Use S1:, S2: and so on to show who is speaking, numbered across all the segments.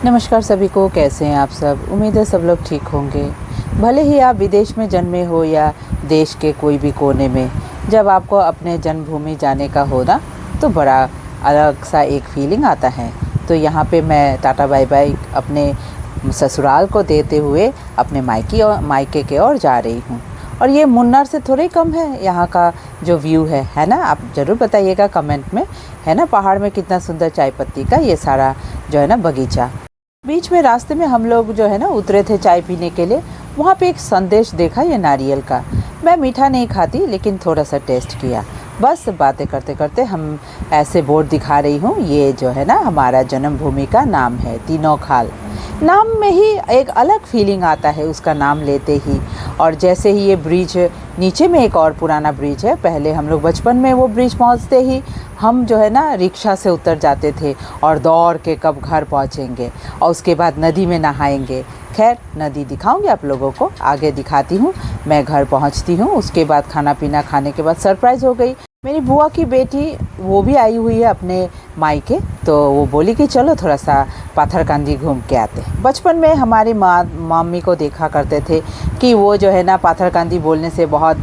S1: नमस्कार सभी को, कैसे हैं आप सब। उम्मीद है सब लोग ठीक होंगे। भले ही आप विदेश में जन्मे हो या देश के कोई भी कोने में, जब आपको अपने जन्मभूमि जाने का हो ना, तो बड़ा अलग सा एक फीलिंग आता है। तो यहाँ पे मैं टाटा बाय बाय अपने ससुराल को देते हुए अपने मायके के ओर जा रही हूँ। और ये मुन्नार से थोड़ा ही कम है यहाँ का जो व्यू है ना। आप ज़रूर बताइएगा कमेंट में, है ना। पहाड़ में कितना सुंदर चाय पत्ती का ये सारा जो है ना बगीचा। बीच में रास्ते में हम लोग जो है ना उतरे थे चाय पीने के लिए। वहाँ पे एक संदेश देखा ये नारियल का। मैं मीठा नहीं खाती, लेकिन थोड़ा सा टेस्ट किया। बस बातें करते करते हम ऐसे बोर्ड दिखा रही हूँ। ये जो है ना हमारा जन्मभूमि का नाम है तीनों खाल। नाम में ही एक अलग फीलिंग आता है उसका नाम लेते ही। और जैसे ही ये ब्रिज, नीचे में एक और पुराना ब्रिज है। पहले हम लोग बचपन में वो ब्रिज पहुंचते ही हम जो है ना रिक्शा से उतर जाते थे और दौड़ के कब घर पहुंचेंगे और उसके बाद नदी में नहाएंगे। खैर, नदी दिखाऊंगी आप लोगों को, आगे दिखाती हूँ। मैं घर पहुँचती हूँ, उसके बाद खाना पीना खाने के बाद सरप्राइज़ हो गई। मेरी बुआ की बेटी वो भी आई हुई है अपने मायके, तो वो बोली कि चलो थोड़ा सा पाथरकांदी घूम के आते हैं। बचपन में हमारी मम्मी को देखा करते थे कि वो जो है ना पाथरकांदी बोलने से बहुत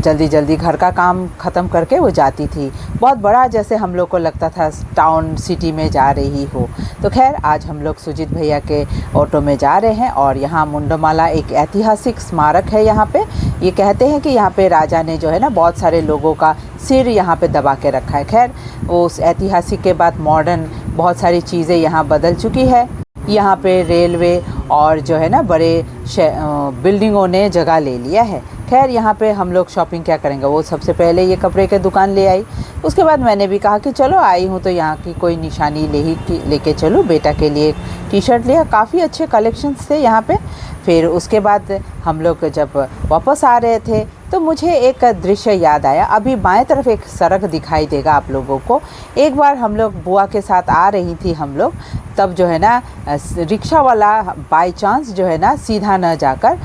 S1: जल्दी जल्दी घर का काम ख़त्म करके वो जाती थी। बहुत बड़ा जैसे हम लोग को लगता था टाउन सिटी में जा रही हो। तो खैर, आज हम लोग सुजीत भैया के ऑटो में जा रहे हैं और यहाँ मुंडमाला एक ऐतिहासिक स्मारक है। यहाँ पे ये कहते हैं कि यहाँ पे राजा ने जो है ना बहुत सारे लोगों का सिर यहाँ पे दबा के रखा है। खैर, उस ऐतिहासिक के बाद मॉडर्न बहुत सारी चीज़ें यहाँ बदल चुकी है। यहाँ पे रेलवे और जो है ना बड़े बिल्डिंगों ने जगह ले लिया है। खैर, यहाँ पे हम लोग शॉपिंग क्या करेंगे, वो सबसे पहले ये कपड़े के दुकान ले आई। उसके बाद मैंने भी कहा कि चलो आई हूँ तो यहाँ की कोई निशानी लेके चलो। बेटा के लिए टी शर्ट लिया, काफ़ी अच्छे कलेक्शंस थे यहाँ पे। फिर उसके बाद हम लोग जब वापस आ रहे थे तो मुझे एक दृश्य याद आया। अभी बाएं तरफ एक सड़क दिखाई देगा आप लोगों को। एक बार हम लोग बुआ के साथ आ रही थी हम लोग, तब जो है ना रिक्शा वाला बाय चांस जो है ना सीधा न जाकर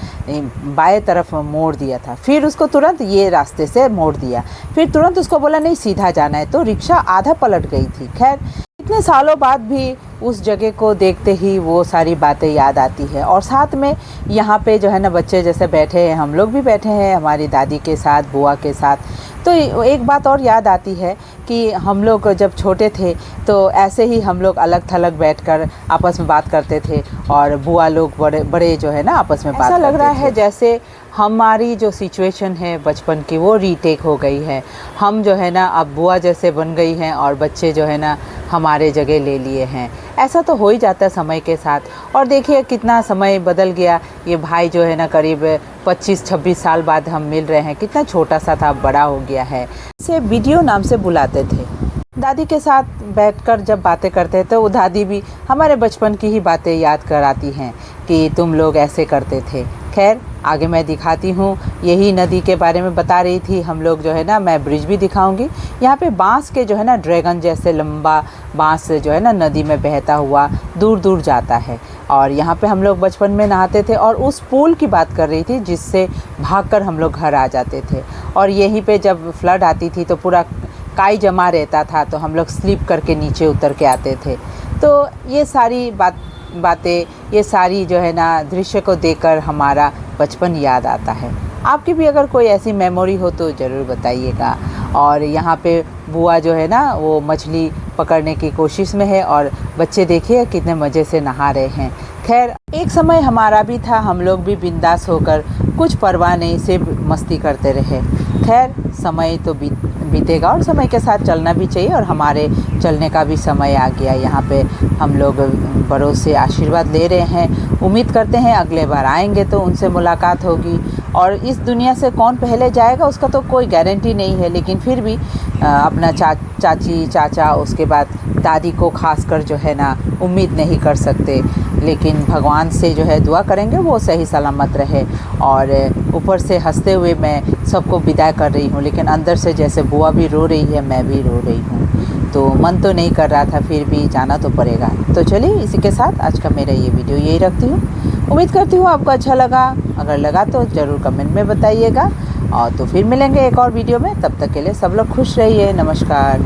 S1: बाएं तरफ मोड़ दिया था। फिर उसको तुरंत ये रास्ते से मोड़ दिया। फिर तुरंत उसको बोला नहीं सीधा जाना है, तो रिक्शा आधा पलट गई थी। खैर, इतने सालों बाद भी उस जगह को देखते ही वो सारी बातें याद आती है। और साथ में यहाँ पे जो है ना बच्चे जैसे बैठे हैं, हम लोग भी बैठे हैं हमारी दादी के साथ, बुआ के साथ। तो एक बात और याद आती है कि हम लोग जब छोटे थे तो ऐसे ही हम लोग अलग थलग बैठकर आपस में बात करते थे और बुआ लोग बड़े बड़े जो है ना आपस में बात करते थे। ऐसा लग रहा है जैसे हमारी जो सिचुएशन है बचपन की वो रीटेक हो गई है। हम जो है ना अब बुआ जैसे बन गई हैं और बच्चे जो है ना हमारे जगह ले लिए हैं। ऐसा तो हो ही जाता है समय के साथ। और देखिए कितना समय बदल गया। ये भाई जो है ना करीब 25-26 साल बाद हम मिल रहे हैं। कितना छोटा सा था, बड़ा हो गया है। इसे वीडियो नाम से बुलाते थे। दादी के साथ बैठकर जब बातें करते थे तो वो दादी भी हमारे बचपन की ही बातें याद कराती हैं कि तुम लोग ऐसे करते थे। खैर, आगे मैं दिखाती हूँ। यही नदी के बारे में बता रही थी हम लोग जो है ना। मैं ब्रिज भी दिखाऊंगी। यहाँ पे बांस के जो है ना ड्रैगन जैसे लंबा बांस जो है ना नदी में बहता हुआ दूर दूर जाता है। और यहाँ पे हम लोग बचपन में नहाते थे और उस पुल की बात कर रही थी जिससे भागकर हम लोग घर आ जाते थे। और यहीं पे जब फ्लड आती थी तो पूरा काई जमा रहता था, तो हम लोग स्लिप करके नीचे उतर के आते थे। तो ये सारी बातें, ये सारी जो है ना दृश्य को देखकर हमारा बचपन याद आता है। आपकी भी अगर कोई ऐसी मेमोरी हो तो ज़रूर बताइएगा। और यहाँ पे बुआ जो है ना वो मछली पकड़ने की कोशिश में है और बच्चे देखिए कितने मज़े से नहा रहे हैं। खैर, एक समय हमारा भी था, हम लोग भी बिंदास होकर कुछ परवाह नहीं से मस्ती करते रहे। खैर, समय तो बीतेगा और समय के साथ चलना भी चाहिए और हमारे चलने का भी समय आ गया। यहाँ पे हम लोग बड़ों से आशीर्वाद ले रहे हैं। उम्मीद करते हैं अगले बार आएंगे तो उनसे मुलाकात होगी। और इस दुनिया से कौन पहले जाएगा उसका तो कोई गारंटी नहीं है, लेकिन फिर भी अपना चाची चाचा उसके बाद दादी को खासकर जो है ना उम्मीद नहीं कर सकते। लेकिन भगवान से जो है दुआ करेंगे वो सही सलामत रहे। और ऊपर से हंसते हुए मैं सबको विदा कर रही हूँ, लेकिन अंदर से जैसे बुआ भी रो रही है, मैं भी रो रही हूँ। तो मन तो नहीं कर रहा था, फिर भी जाना तो पड़ेगा। तो चलिए, इसी के साथ आज का मेरा ये वीडियो यही रखती हूँ। उम्मीद करती हूँ आपको अच्छा लगा। अगर लगा तो ज़रूर कमेंट में बताइएगा। और तो फिर मिलेंगे एक और वीडियो में। तब तक के लिए सब लोग खुश रहिए। नमस्कार।